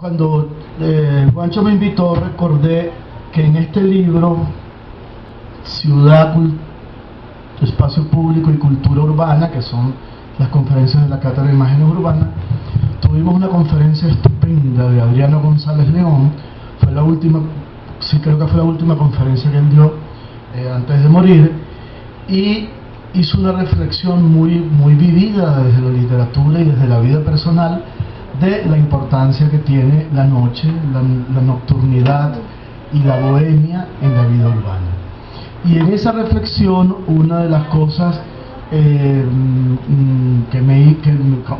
Cuando Juancho me invitó, recordé que en este libro, Ciudad, Espacio Público y Cultura Urbana, que son las conferencias de la Cátedra de Imágenes Urbanas, tuvimos una conferencia estupenda de Adriano González León. Fue la última, sí, creo que fue la última conferencia que él dio antes de morir, y hizo una reflexión muy vivida desde la literatura y desde la vida personal de la importancia que tiene la noche, la nocturnidad y la bohemia en la vida urbana. Y en esa reflexión, una de las cosas que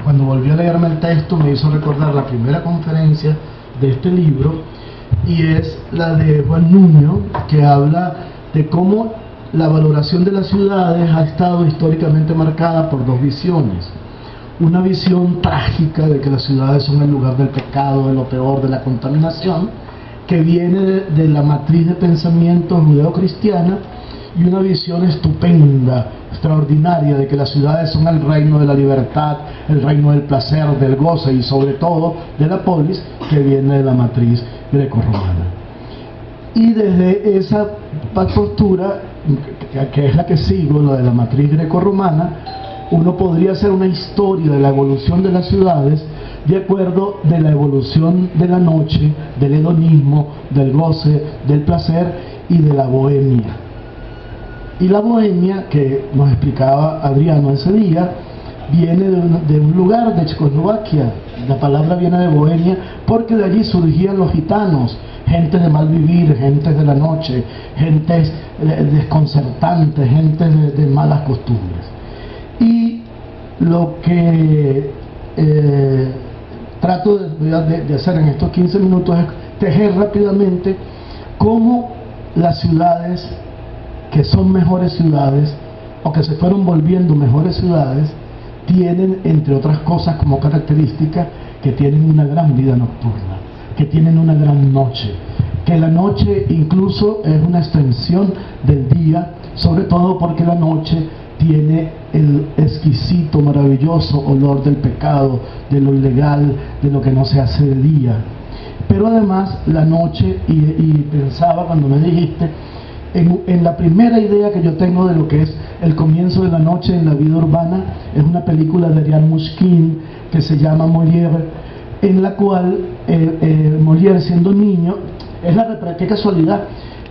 cuando volví a leerme el texto me hizo recordar la primera conferencia de este libro, y es la de Juan Nuño, que habla de cómo la valoración de las ciudades ha estado históricamente marcada por dos visiones. Una visión trágica de que las ciudades son el lugar del pecado, de lo peor, de la contaminación, que viene de la matriz de pensamiento judeocristiana, y una visión estupenda, extraordinaria, de que las ciudades son el reino de la libertad, el reino del placer, del goce y sobre todo de la polis, que viene de la matriz grecorromana. Y desde esa postura, que es la que sigo, la de la matriz grecorromana, uno podría hacer una historia de la evolución de las ciudades de acuerdo de la evolución de la noche, del hedonismo, del goce, del placer y de la bohemia. Y la bohemia, que nos explicaba Adriano ese día, viene de un lugar de Checoslovaquia. La palabra viene de Bohemia porque de allí surgían los gitanos, gentes de mal vivir, gentes de la noche, gentes desconcertantes, gentes de malas costumbres. Y lo que trato de hacer en estos 15 minutos es tejer rápidamente cómo las ciudades que son mejores ciudades, o que se fueron volviendo mejores ciudades, tienen, entre otras cosas, como característica que tienen una gran vida nocturna, que tienen una gran noche, que la noche incluso es una extensión del día, sobre todo porque la noche tiene el exquisito, maravilloso olor del pecado, de lo ilegal, de lo que no se hace de día. Pero además la noche, y pensaba cuando me dijiste, en la primera idea que yo tengo de lo que es el comienzo de la noche en la vida urbana, es una película de Ariane Mushkin que se llama Molière, en la cual Molière, siendo niño, qué casualidad,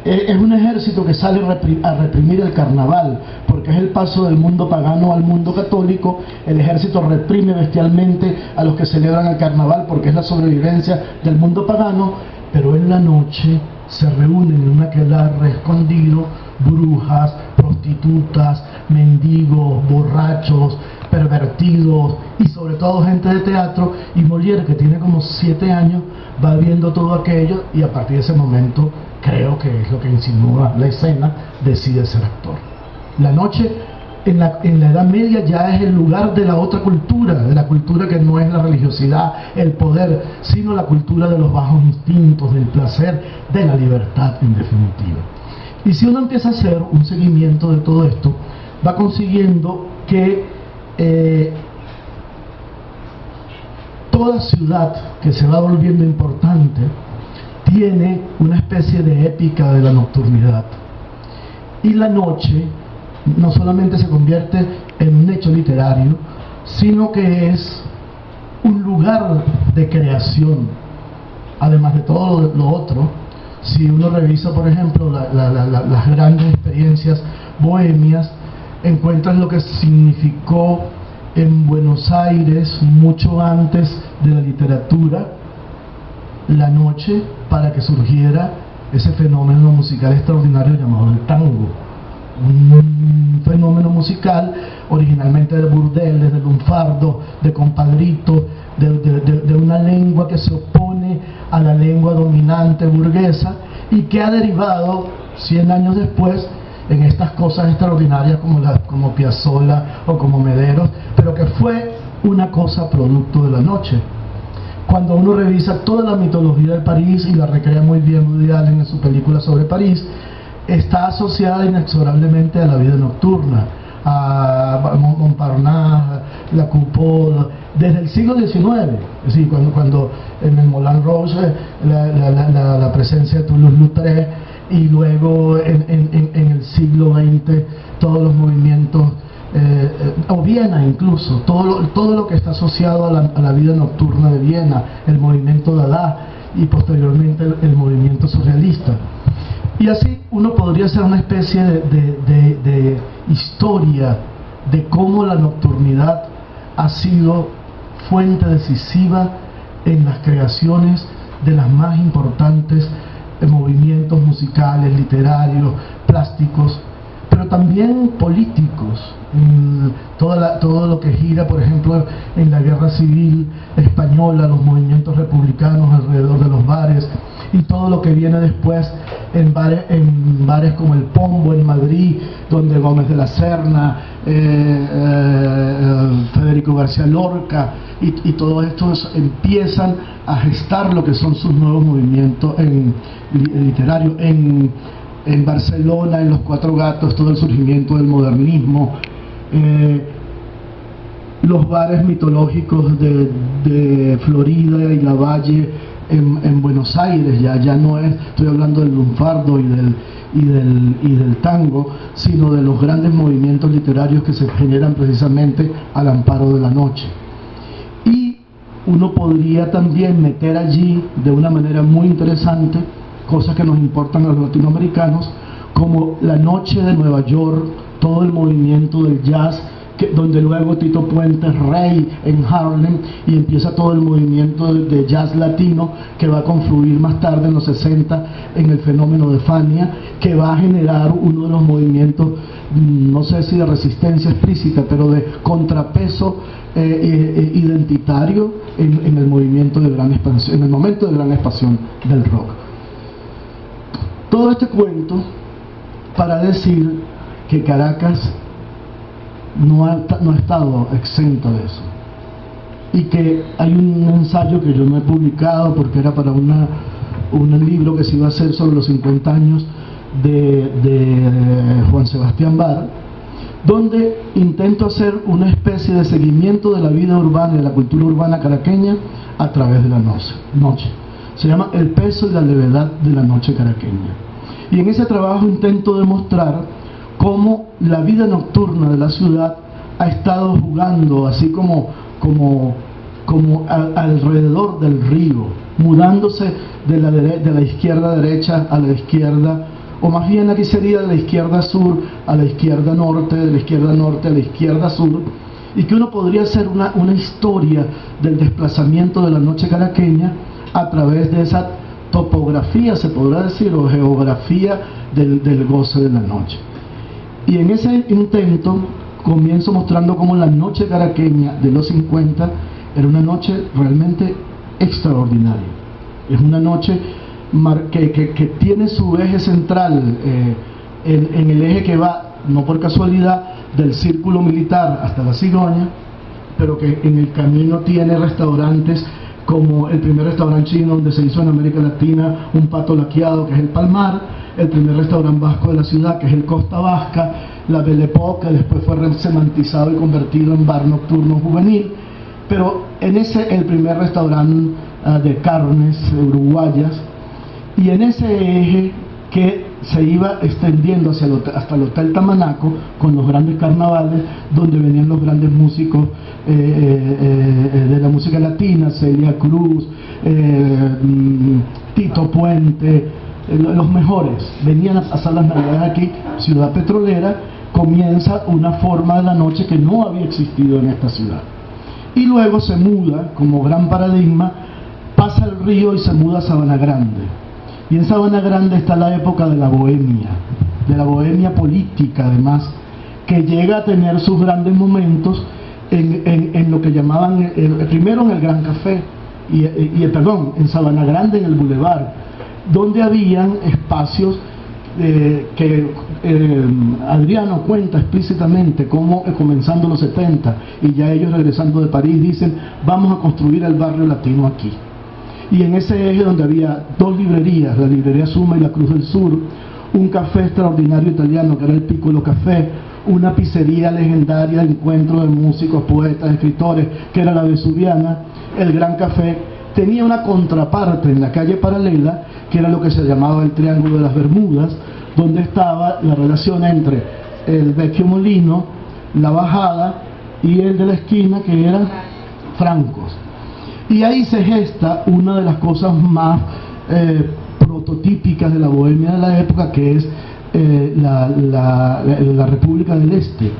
es un ejército que sale a reprimir el carnaval, porque es el paso del mundo pagano al mundo católico. El ejército reprime bestialmente a los que celebran el carnaval porque es la sobrevivencia del mundo pagano, pero en la noche se reúnen en un aquelarre escondido brujas, prostitutas, mendigos, borrachos, pervertidos y sobre todo gente de teatro. Y Molière, que tiene como 7 años, va viendo todo aquello, y a partir de ese momento, creo que es lo que insinúa la escena, decide ser actor. La noche en la Edad Media ya es el lugar de la otra cultura, de la cultura que no es la religiosidad, el poder, sino la cultura de los bajos instintos, del placer, de la libertad en definitiva. Y si uno empieza a hacer un seguimiento de todo esto, va consiguiendo que toda ciudad que se va volviendo importante tiene una especie de épica de la nocturnidad. Y la noche no solamente se convierte en un hecho literario, sino que es un lugar de creación, además de todo lo otro. Si uno revisa, por ejemplo, las grandes experiencias bohemias, encuentran lo que significó en Buenos Aires, mucho antes de la literatura, la noche, para que surgiera ese fenómeno musical extraordinario llamado el tango. Un fenómeno musical originalmente de burdeles, de lunfardo, de compadrito, de una lengua que se opone a la lengua dominante burguesa, y que ha derivado 100 años después en estas cosas extraordinarias como Piazzolla o como Mederos, pero que fue una cosa producto de la noche. Cuando uno revisa toda la mitología de París, y la recrea muy bien Woody Allen en su película sobre París, está asociada inexorablemente a la vida nocturna, a Montparnasse, la Coupole, desde el siglo XIX, es decir, cuando en el Moulin Rouge la presencia de Toulouse-Lautrec, y luego en el siglo XX todos los movimientos, o Viena incluso, todo lo que está asociado a la vida nocturna de Viena, el movimiento Dada y posteriormente el movimiento surrealista. Y así uno podría hacer una especie de historia de cómo la nocturnidad ha sido fuente decisiva en las creaciones de las más importantes movimientos musicales, literarios, plásticos, pero también políticos. Todo lo que gira, por ejemplo, en la guerra civil española, los movimientos republicanos alrededor de los bares, y todo lo que viene después en bares como el Pombo en Madrid, donde Gómez de la Serna, Federico García Lorca y todos estos empiezan a gestar lo que son sus nuevos movimientos literarios. En Barcelona, en Los Cuatro Gatos, todo el surgimiento del modernismo, los bares mitológicos de Florida y Lavalle en Buenos Aires, ya no estoy hablando del lunfardo y del tango, sino de los grandes movimientos literarios que se generan precisamente al amparo de la noche. Y uno podría también meter allí de una manera muy interesante cosas que nos importan a los latinoamericanos, como la noche de Nueva York, todo el movimiento del jazz, donde luego Tito Puente es rey en Harlem, y empieza todo el movimiento de jazz latino que va a confluir más tarde en los 60 en el fenómeno de Fania, que va a generar uno de los movimientos, no sé si de resistencia explícita, pero de contrapeso identitario en el movimiento de gran expansión, en el momento de gran expansión del rock. Todo este cuento para decir que Caracas no ha estado exenta de eso, y que hay un ensayo que yo no he publicado porque era para un libro que se iba a hacer sobre los 50 años de Juan Sebastián Bar, donde intento hacer una especie de seguimiento de la vida urbana y de la cultura urbana caraqueña a través de la noche. Se llama El peso y la levedad de la noche caraqueña, y en ese trabajo intento demostrar cómo la vida nocturna de la ciudad ha estado jugando así como alrededor del río, mudándose de la izquierda derecha a la izquierda, o más bien aquí sería de la izquierda sur a la izquierda norte, de la izquierda norte a la izquierda sur, y que uno podría hacer una historia del desplazamiento de la noche caraqueña a través de esa topografía, se podrá decir, o geografía del goce de la noche. Y en ese intento comienzo mostrando cómo la noche caraqueña de los 50 era una noche realmente extraordinaria. Es una noche que tiene su eje central en el eje que va, no por casualidad, del círculo militar hasta la Cigoña, pero que en el camino tiene restaurantes como el primer restaurante chino donde se hizo en América Latina un pato laqueado, que es el Palmar, el primer restaurante vasco de la ciudad, que es el Costa Vasca, la Belle Époque, que después fue semantizado y convertido en bar nocturno juvenil, pero en ese el primer restaurante de carnes uruguayas, y en ese eje que se iba extendiendo hasta el Hotel Tamanaco, con los grandes carnavales donde venían los grandes músicos de la música latina, Celia Cruz, Tito Puente, los mejores venían a pasar las navidades aquí. Ciudad petrolera, comienza una forma de la noche que no había existido en esta ciudad, y luego se muda como gran paradigma, pasa el río y se muda a Sabana Grande. Y en Sabana Grande está la época de la bohemia política, además, que llega a tener sus grandes momentos en lo que llamaban, primero en el Gran Café, en Sabana Grande, en el Boulevard, donde habían espacios que Adriano cuenta explícitamente cómo comenzando los 70, y ya ellos regresando de París dicen: vamos a construir el barrio latino aquí. Y en ese eje donde había dos librerías, la librería Suma y la Cruz del Sur, un café extraordinario italiano que era el Piccolo Café, una pizzería legendaria de encuentro de músicos, poetas, escritores, que era la Vesuviana, el Gran Café, tenía una contraparte en la calle paralela, que era lo que se llamaba el Triángulo de las Bermudas, donde estaba la relación entre el Vecchio Molino, la Bajada y el de la esquina, que era Francos. Y ahí se gesta una de las cosas más prototípicas de la bohemia de la época, que es la República del Este.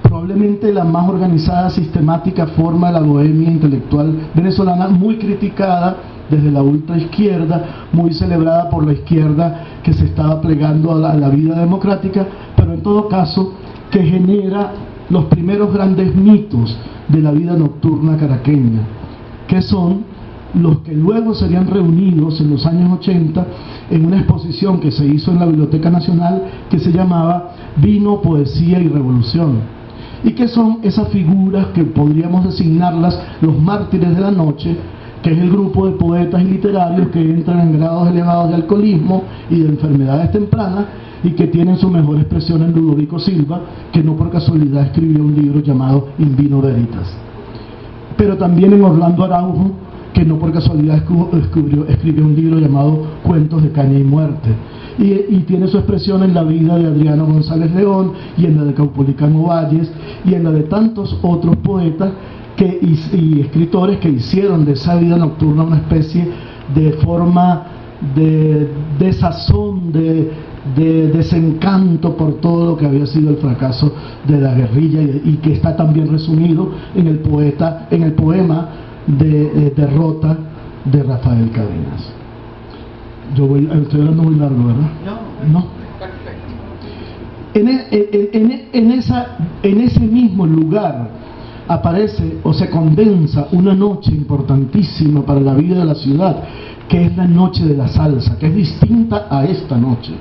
Probablemente la más organizada, sistemática forma de la bohemia intelectual venezolana, muy criticada desde la ultraizquierda, muy celebrada por la izquierda que se estaba plegando a la vida democrática, pero en todo caso que genera los primeros grandes mitos de la vida nocturna caraqueña, que son los que luego serían reunidos en los años 80 en una exposición que se hizo en la Biblioteca Nacional, que se llamaba Vino, Poesía y Revolución, y que son esas figuras que podríamos designarlas los mártires de la noche, que es el grupo de poetas y literarios que entran en grados elevados de alcoholismo y de enfermedades tempranas, y que tienen su mejor expresión en Ludovico Silva, que no por casualidad escribió un libro llamado In Vino Veritas, pero también en Orlando Araujo, que no por casualidad escribió un libro llamado Cuentos de Caña y Muerte, y tiene su expresión en la vida de Adriano González León, y en la de Caupolicano Valles, y en la de tantos otros poetas y escritores que hicieron de esa vida nocturna una especie de forma de sazón, de desencanto por todo lo que había sido el fracaso de la guerrilla, y que está también resumido en el poema de Derrota de Rafael Cadenas. Estoy hablando muy largo, ¿verdad? No. En ese mismo lugar aparece o se condensa una noche importantísima para la vida de la ciudad, que es la noche de la salsa, que es distinta a esta noche,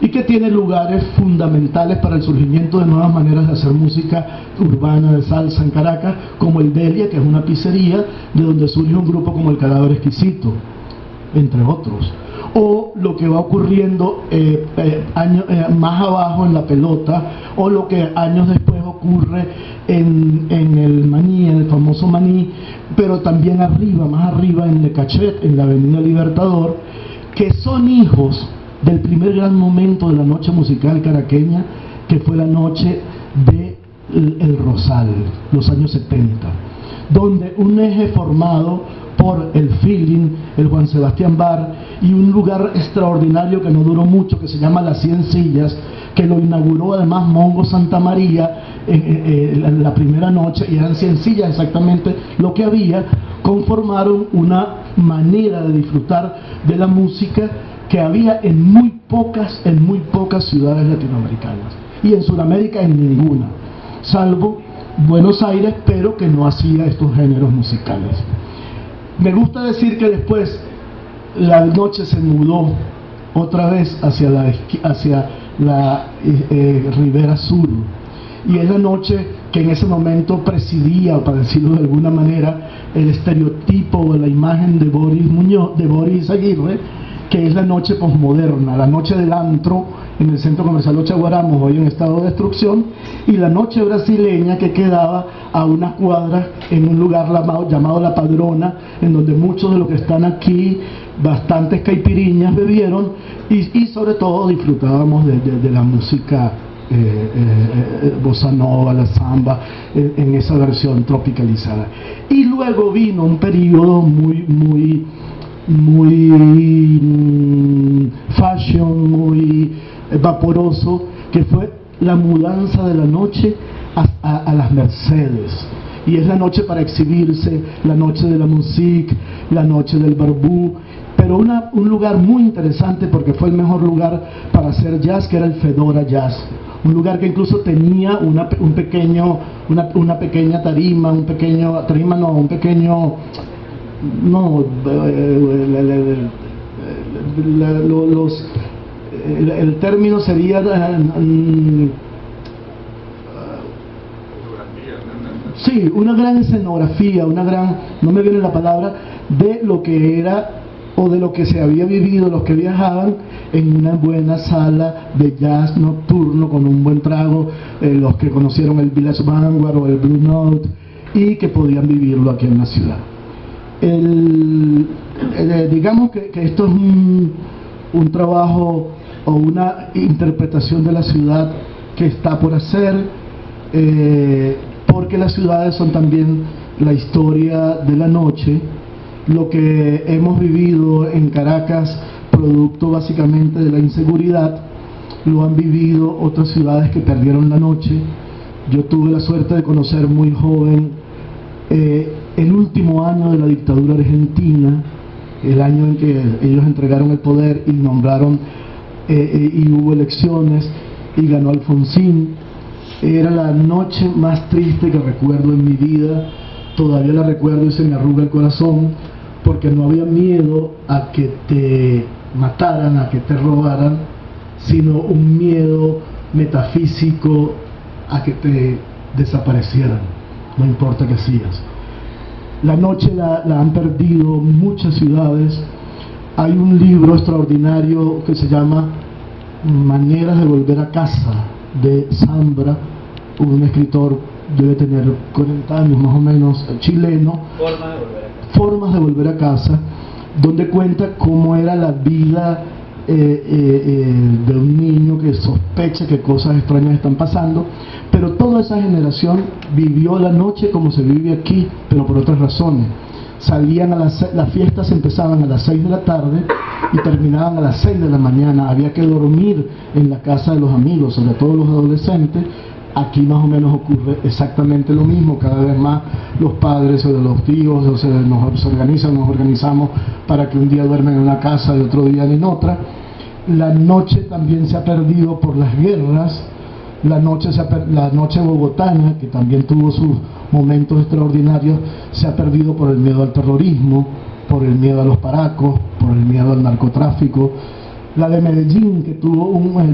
y que tiene lugares fundamentales para el surgimiento de nuevas maneras de hacer música urbana de salsa en Caracas, como el Delia, que es una pizzería de donde surge un grupo como el Cadáver Exquisito, entre otros. O lo que va ocurriendo más abajo en La Pelota, o lo que años después ocurre en el Maní, en el famoso Maní, pero también arriba, más arriba en Le Cachet, en la Avenida Libertador, que son hijos del primer gran momento de la noche musical caraqueña, que fue la noche de El Rosal, los años 70, donde un eje formado por el Feeling, el Juan Sebastián Bar, y un lugar extraordinario que no duró mucho, que se llama Las 100 Sillas, que lo inauguró además Mongo Santamaría en la primera noche, y eran 100 sillas exactamente lo que había, conformaron una manera de disfrutar de la música que había en muy pocas ciudades latinoamericanas, y en Sudamérica en ninguna, salvo Buenos Aires, pero que no hacía estos géneros musicales. Me gusta decir que después la noche se mudó otra vez hacia la Ribera Sur, y es la noche que en ese momento presidía, para decirlo de alguna manera, el estereotipo o la imagen de Boris Aguirre, que es la noche posmoderna, la noche del antro en el centro comercial Los Chaguaramos, hoy en estado de destrucción, y la noche brasileña que quedaba a unas cuadras en un lugar llamado La Padrona, en donde muchos de los que están aquí, bastantes caipiriñas bebieron, y sobre todo disfrutábamos de la música bossa nova, la samba, en esa versión tropicalizada. Y luego vino un periodo muy fashion, muy vaporoso, que fue la mudanza de la noche a las Mercedes, y es la noche para exhibirse, la noche de la musique, la noche del barbú, pero un lugar muy interesante porque fue el mejor lugar para hacer jazz, que era el Fedora Jazz, un lugar que incluso tenía una pequeña tarima, el término sería sí, una gran escenografía, no me viene la palabra, de lo que era o de lo que se había vivido los que viajaban en una buena sala de jazz nocturno con un buen trago, los que conocieron el Village Vanguard o el Blue Note y que podían vivirlo aquí en la ciudad. Digamos que esto es un trabajo o una interpretación de la ciudad que está por hacer, porque las ciudades son también la historia de la noche. Lo que hemos vivido en Caracas, producto básicamente de la inseguridad, lo han vivido otras ciudades que perdieron la noche. Yo tuve la suerte de conocer muy joven el último año de la dictadura argentina, el año en que ellos entregaron el poder y nombraron y hubo elecciones y ganó Alfonsín. Era la noche más triste que recuerdo en mi vida, todavía la recuerdo y se me arruga el corazón, porque no había miedo a que te mataran, a que te robaran, sino un miedo metafísico a que te desaparecieran, no importa qué hacías. La noche la han perdido muchas ciudades. Hay un libro extraordinario que se llama Maneras de volver a casa, de Zambra, un escritor, debe tener 40 años más o menos, chileno. Formas de volver a casa, donde cuenta cómo era la vida de un niño que sospecha que cosas extrañas están pasando, pero toda esa generación vivió la noche como se vive aquí, pero por otras razones. Salían las fiestas empezaban a las 6 de la tarde y terminaban a las 6 de la mañana. Había que dormir en la casa de los amigos, sobre todo los adolescentes. Aquí más o menos ocurre exactamente lo mismo. Cada vez más los padres o los tíos nos organizamos para que un día duermen en una casa y otro día en otra. La noche también se ha perdido por las guerras. La noche bogotana, que también tuvo sus momentos extraordinarios, se ha perdido por el miedo al terrorismo, por el miedo a los paracos, por el miedo al narcotráfico. La de Medellín,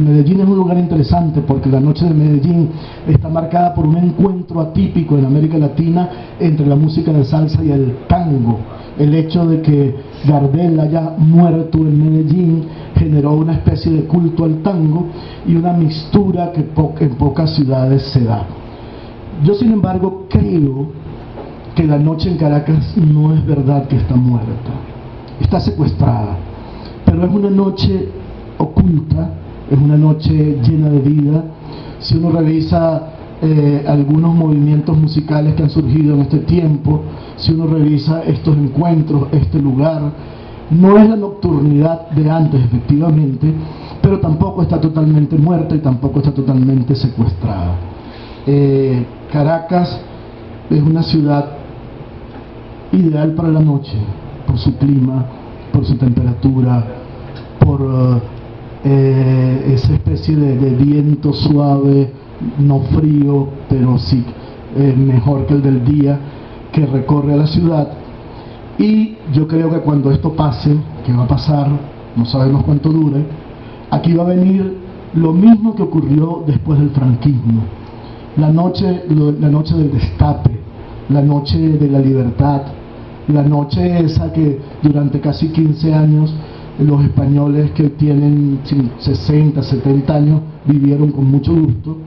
Medellín es un lugar interesante porque la noche de Medellín está marcada por un encuentro atípico en América Latina entre la música de salsa y el tango. El hecho de que Gardel haya muerto en Medellín generó una especie de culto al tango y una mixtura que en pocas ciudades se da. Yo, sin embargo, creo que la noche en Caracas no es verdad que está muerta, está secuestrada, pero es una noche oculta, es una noche llena de vida. Si uno revisa algunos movimientos musicales que han surgido en este tiempo, si uno revisa estos encuentros, este lugar, no es la nocturnidad de antes, efectivamente, pero tampoco está totalmente muerta y tampoco está totalmente secuestrada. Caracas es una ciudad ideal para la noche, por su clima, por su temperatura, por esa especie de viento suave, no frío, pero sí mejor que el del día, que recorre a la ciudad. Y yo creo que cuando esto pase, que va a pasar, no sabemos cuánto dure, aquí va a venir lo mismo que ocurrió después del franquismo. La noche del destape, la noche de la libertad, la noche esa que durante casi 15 años los españoles que tienen 60, 70 años vivieron con mucho gusto,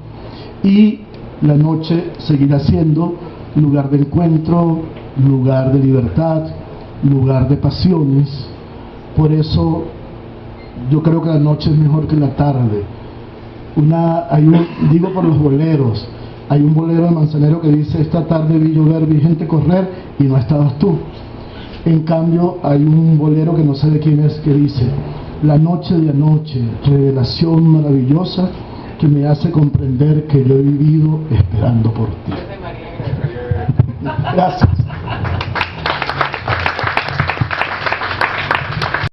y la noche seguirá siendo lugar de encuentro, lugar de libertad, lugar de pasiones. Por eso yo creo que la noche es mejor que la tarde. Digo por los boleros, hay un bolero de Manzanero que dice: esta tarde vi llover, vi gente correr y no estabas tú. En cambio hay un bolero que no sé de quién es, que dice: la noche de anoche, revelación maravillosa que me hace comprender que yo he vivido esperando por ti. Gracias.